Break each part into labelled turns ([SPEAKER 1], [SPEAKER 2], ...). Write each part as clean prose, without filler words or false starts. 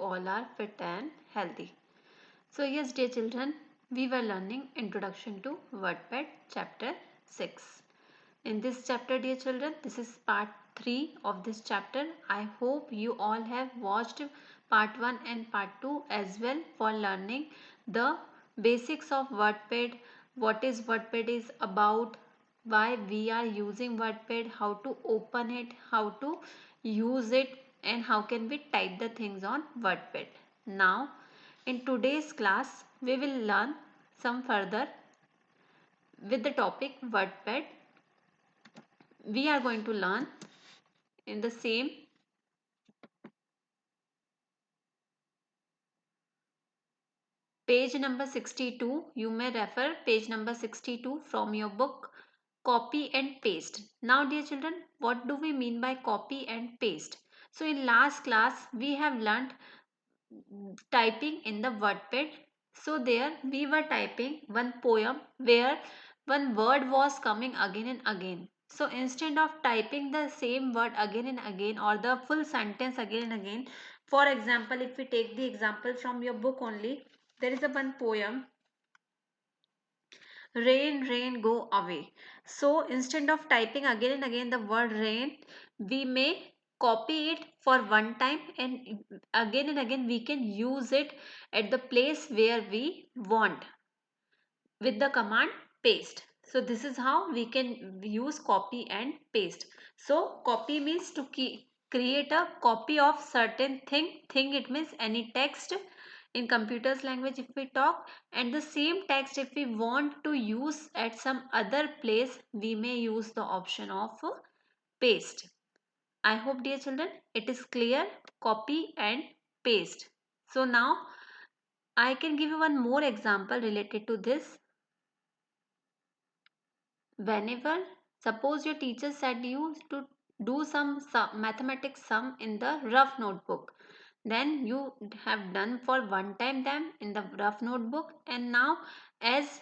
[SPEAKER 1] all are fit and healthy. So yes, dear children, we were learning Introduction to WordPad chapter 6. In this chapter, dear children, this is part 3 of this chapter. I hope you all have watched part 1 and part 2 as well for learning the basics of WordPad, what is WordPad is about, why we are using WordPad, how to open it, how to use it, and how can we type the things on WordPad. Now, in today's class, we will learn some further with the topic WordPad. We are going to learn in the same page number 62. You may refer page number 62 from your book Copy and Paste. Now dear children, what do we mean by copy and paste? So in last class we have learnt typing in the WordPad. So there we were typing one poem where one word was coming again and again. So instead of typing the same word again and again or the full sentence again and again, for example, if we take the example from your book only, there is a one poem, rain, rain, go away. So instead of typing again and again the word rain, we may copy it for one time and again we can use it at the place where we want with the command paste. So this is how we can use copy and paste. So copy means to create a copy of certain thing it means any text in computers language if we talk, and the same text if we want to use at some other place we may use the option of paste. I hope dear children it is clear, copy and paste. So now I can give you one more example related to this. Whenever, suppose your teacher said you to do some mathematics sum in the rough notebook, then you have done for one time them in the rough notebook, and now as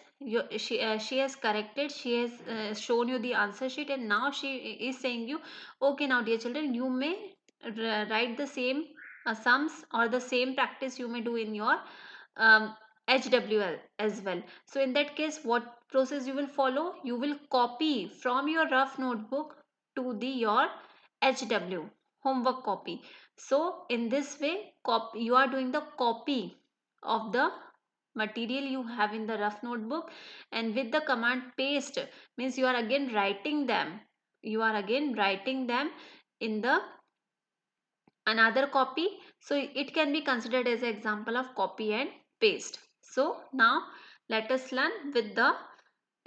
[SPEAKER 1] she has corrected, she has shown you the answer sheet, and now she is saying you, okay now dear children, you may write the same sums or the same practice you may do in your um, HWL as well. So in that case, what process you will follow? You will copy from your rough notebook to the your HW homework copy. So in this way, you are doing the copy of the material you have in the rough notebook, and with the command paste means you are again writing them. You are again writing them in the another copy. So it can be considered as an example of copy and paste. So now let us learn with the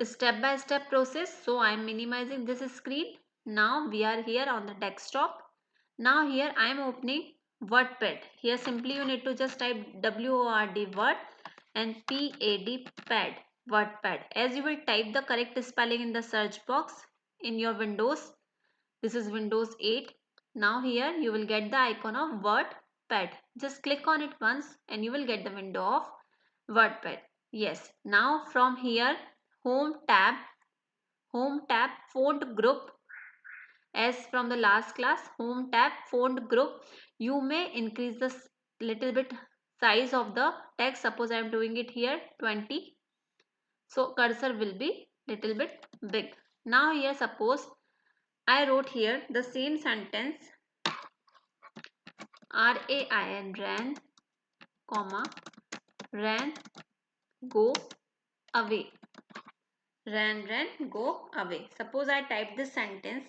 [SPEAKER 1] step-by-step process. So I am minimizing this screen. Now we are here on the desktop. Now here I am opening WordPad. Here simply you need to just type WORD word and PAD pad WordPad. As you will type the correct spelling in the search box in your Windows. This is Windows 8. Now here you will get the icon of WordPad. Just click on it once and you will get the window of WordPad. Yes. Now from here, Home tab font group, as from the last class, Home tab font group, you may increase the little bit size of the text. Suppose I am doing it here 20. So cursor will be little bit big. Now here suppose I wrote here the same sentence, RAIN, ran, comma, ran, go away. Ran, go away. Suppose I type this sentence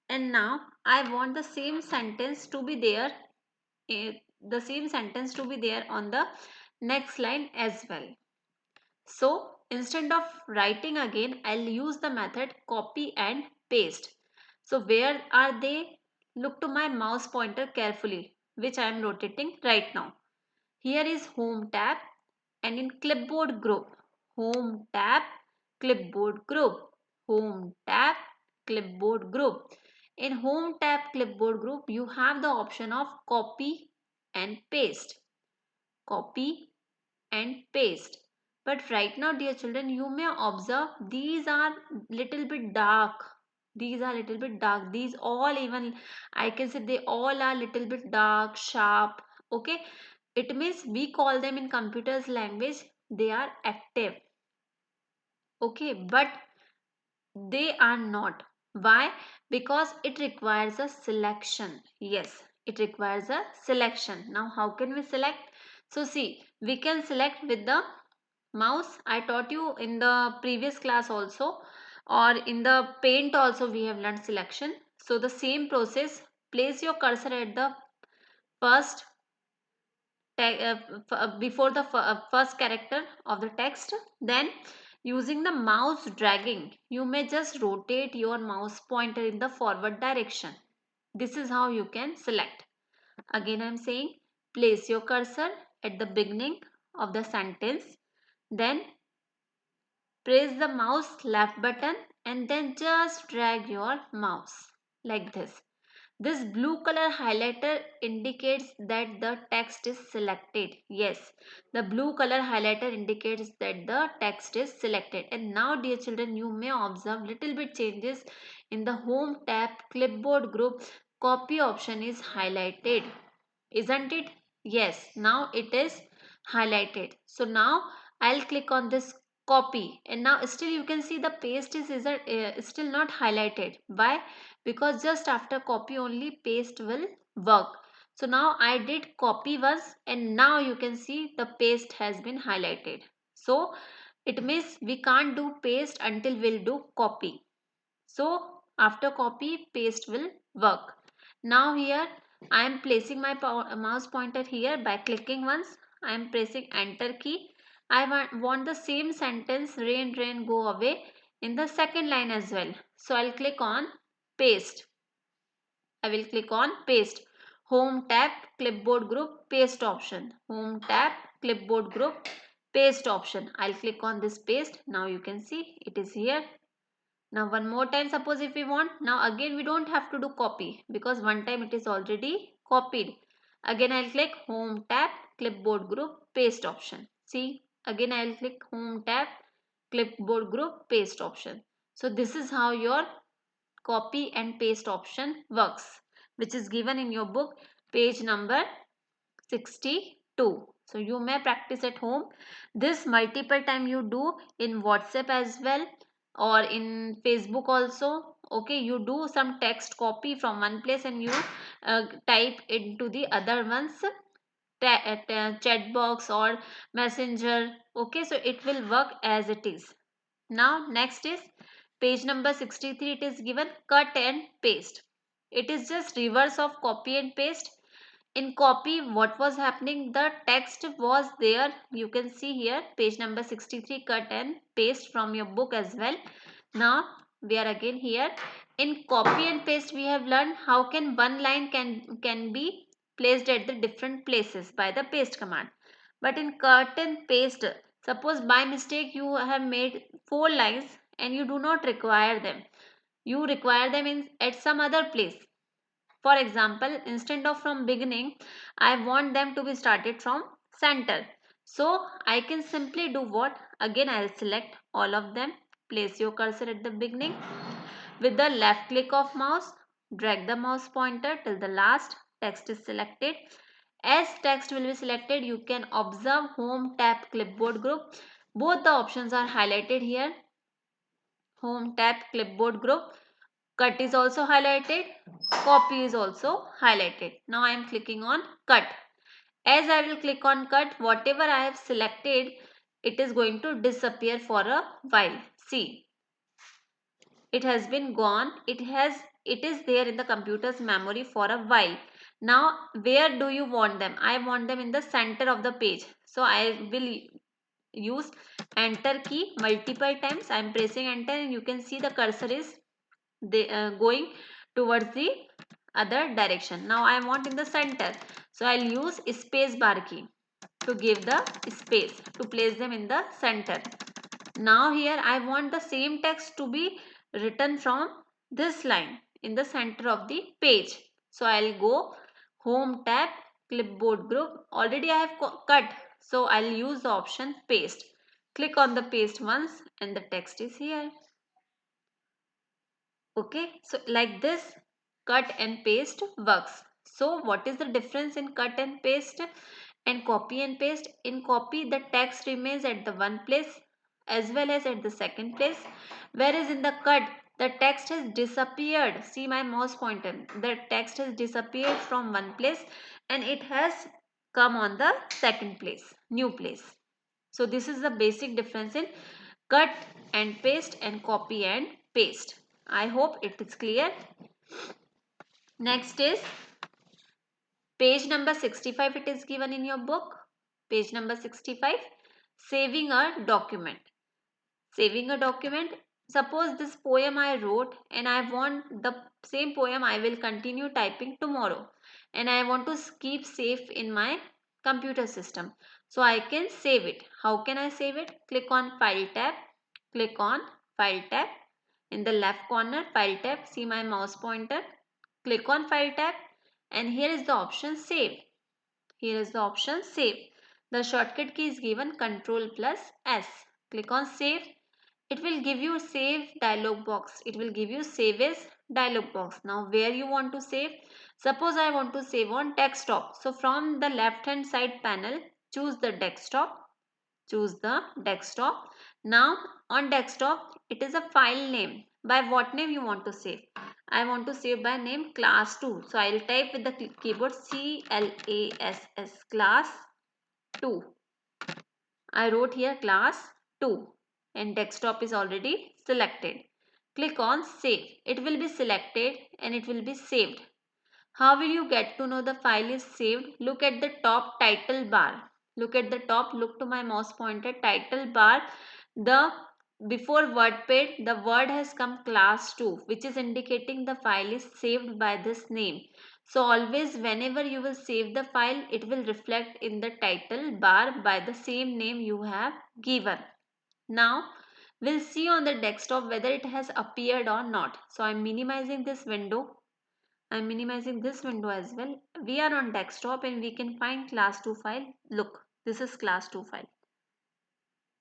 [SPEAKER 1] and now I want the same sentence to be there, on the next line as well. So instead of writing again, I'll use the method copy and paste. So where are they? Look to my mouse pointer carefully, which I am rotating right now. Here is Home tab, and in Clipboard group, Home tab, Clipboard group, Home tab, Clipboard group. In Home tab Clipboard group, you have the option of copy and paste. Copy and paste. But right now, dear children, you may observe these are little bit dark. These are little bit dark. These all, even I can say they all are little bit dark, sharp. Okay. It means we call them in computers language, they are active. Okay, but they are not. Why? Because it requires a selection. Yes, it requires a selection. Now, how can we select? So, see, we can select with the mouse. I taught you in the previous class also, or in the paint also we have learned selection. So, the same process, place your cursor at the first before the first character of the text. Then using the mouse dragging, you may just rotate your mouse pointer in the forward direction. This is how you can select. Again I am saying, place your cursor at the beginning of the sentence, then press the mouse left button and then just drag your mouse like this. This blue color highlighter indicates that the text is selected. Yes, the blue color highlighter indicates that the text is selected. And now, dear children, you may observe little bit changes in the home tab clipboard group. Copy option is highlighted, isn't it? Yes, now it is highlighted. So now I'll click on this copy, and now still you can see the paste is still not highlighted. Why? Because just after copy only paste will work. So now I did copy once, and now you can see the paste has been highlighted. So it means we can't do paste until we'll do copy. So after copy, paste will work. Now here I am placing my mouse pointer here by clicking once. I am pressing enter key. I want the same sentence, rain rain go away, in the second line as well. So I'll click on paste. I will click on paste. Home tab, clipboard group, paste option. Home tab, clipboard group, paste option. I'll click on this paste. Now you can see it is here. Now one more time, suppose if we want, now again we don't have to do copy because one time it is already copied. Again I'll click home tab, clipboard group, paste option. See, again I'll click home tab, clipboard group, paste option. So this is how your copy and paste option works, which is given in your book, page number 62. So you may practice at home. This multiple time you do in WhatsApp as well, or in Facebook also. Okay, you do some text copy from one place and you type into the other one's chat box or messenger. Okay, so it will work as it is. Now next is page number 63. It is given cut and paste. It is just reverse of copy and paste. In copy, what was happening, the text was there, you can see here page number 63, cut and paste from your book as well. Now we are again here. In copy and paste, we have learned how can one line can be placed at the different places by the paste command. But in cut and paste, suppose by mistake you have made 4 lines and you do not require them, you require them in at some other place. For example, instead of from beginning, I want them to be started from center. So I can simply do what? Again, I'll select all of them. Place your cursor at the beginning. With the left click of mouse, drag the mouse pointer till the last text is selected. As text will be selected, you can observe home tab clipboard group. Both the options are highlighted here. Home tab clipboard group. Cut is also highlighted, copy is also highlighted. Now I am clicking on cut. As I will click on cut, whatever I have selected, it is going to disappear for a while. See, it has been gone. It is there in the computer's memory for a while. Now where do you want them? I want them in the center of the page. So I will use enter key multiple times. I am pressing enter and you can see the cursor is going towards the other direction. Now I want in the center, so I'll use space bar key to give the space to place them in the center. Now here I want the same text to be written from this line in the center of the page. So I'll go home tab, clipboard group. Already I have cut, so I'll use the option paste. Click on the paste once and the text is here. Okay, so like this cut and paste works. So what is the difference in cut and paste? And copy and paste. In copy, the text remains at the one place as well as at the second place, whereas in the cut, the text has disappeared. See my mouse pointer. The text has disappeared from one place and it has come on the second place, new place. So this is the basic difference in cut and paste and copy and paste. I hope it is clear. Next is page number 65. It is given in your book. Page number 65. Saving a document. Saving a document. Suppose this poem I wrote and I want the same poem I will continue typing tomorrow. And I want to keep safe in my computer system. So I can save it. How can I save it? Click on File tab. Click on File tab. In the left corner, File tab. See my mouse pointer. Click on File tab. And here is the option Save. Here is the option Save. The shortcut key is given Ctrl plus S. Click on Save. It will give you Save dialog box. It will give you Save as dialog box. Now where you want to save? Suppose I want to save on desktop. So from the left hand side panel, choose the desktop. Choose the desktop. Now on desktop, it is a file name. By what name you want to save? I want to save by name class 2. So I will type with the keyboard CLASS class 2. I wrote here class 2 and desktop is already selected. Click on save. It will be selected and it will be saved. How will you get to know the file is saved? Look at the top title bar. Look at the top. Look to my mouse pointer. Title bar. The before WordPad, the word has come class 2, which is indicating the file is saved by this name. So always whenever you will save the file, it will reflect in the title bar by the same name you have given. Now we'll see on the desktop whether it has appeared or not. So I'm minimizing this window. I'm minimizing this window as well. We are on desktop and we can find class 2 file. Look, this is class 2 file.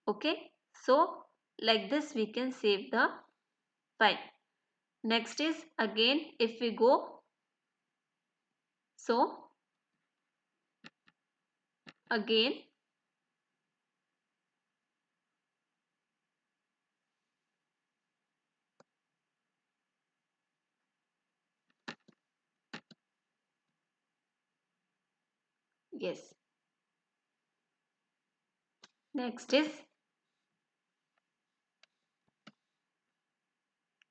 [SPEAKER 1] Okay, so like this we can save the file. Next is again if we go, so again yes, next is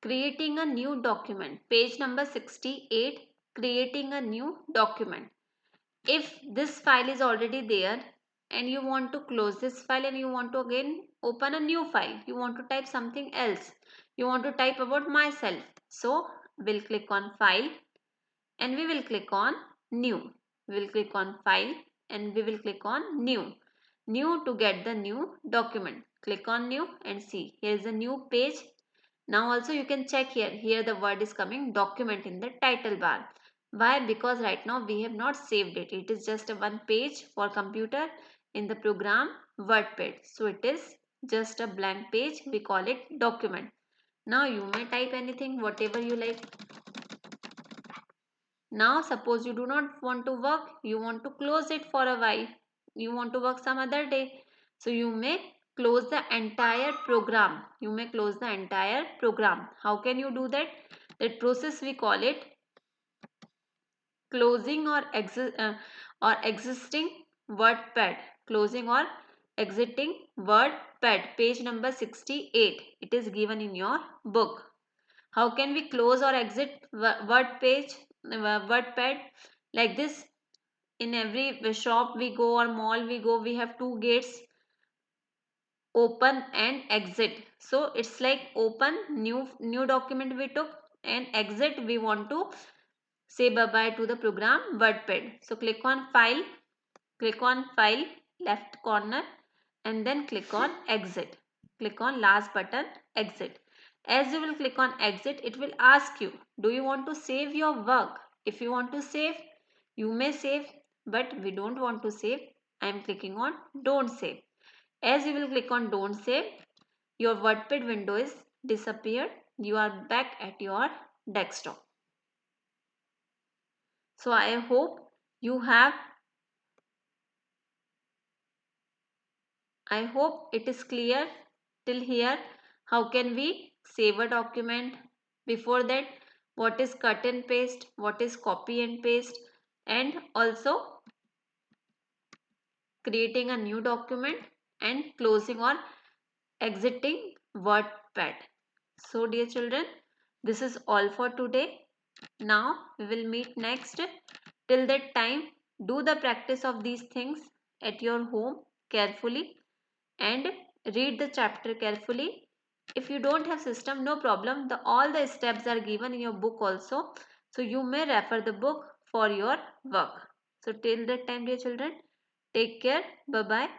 [SPEAKER 1] creating a new document. Page number 68, creating a new document. If this file is already there and you want to close this file and you want to again open a new file, you want to type something else, you want to type about myself, so we'll click on file and we will click on new. We will click on file and we will click on new to get the new document. Click on new and see here is a new page. Now also you can check here the word is coming document in the title bar. Why? Because right now we have not saved it. It is just a one page for computer in the program WordPad. So it is just a blank page. We call it document. Now you may type anything, whatever you like. Now suppose you do not want to work, you want to close it for a while. You want to work some other day. So you may close the entire program. You may close the entire program. How can you do that? That process we call it closing or existing WordPad. Closing or exiting WordPad. Page number 68. It is given in your book. How can we close or exit WordPad? Like this, in every shop we go or mall we go, we have two gates, open and exit. So it's like open, new document we took, and exit we want to say bye bye to the program WordPad. So click on file, left corner, and then click on exit. Click on last button, exit. As you will click on exit, it will ask you, do you want to save your work? If you want to save, you may save, but we don't want to save. I am clicking on don't save. As you will click on don't save, your WordPad window is disappeared. You are back at your desktop. So I hope you have I hope it is clear till here. How can we save a document? Before that, what is cut and paste, what is copy and paste, and also creating a new document and closing or exiting WordPad. So dear children, this is all for today. Now we will meet next. Till that time, do the practice of these things at your home carefully and read the chapter carefully. If you don't have system, no problem. All the steps are given in your book also. So you may refer the book for your work. So till that time, dear children, take care. Bye bye.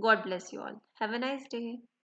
[SPEAKER 1] God bless you all. Have a nice day.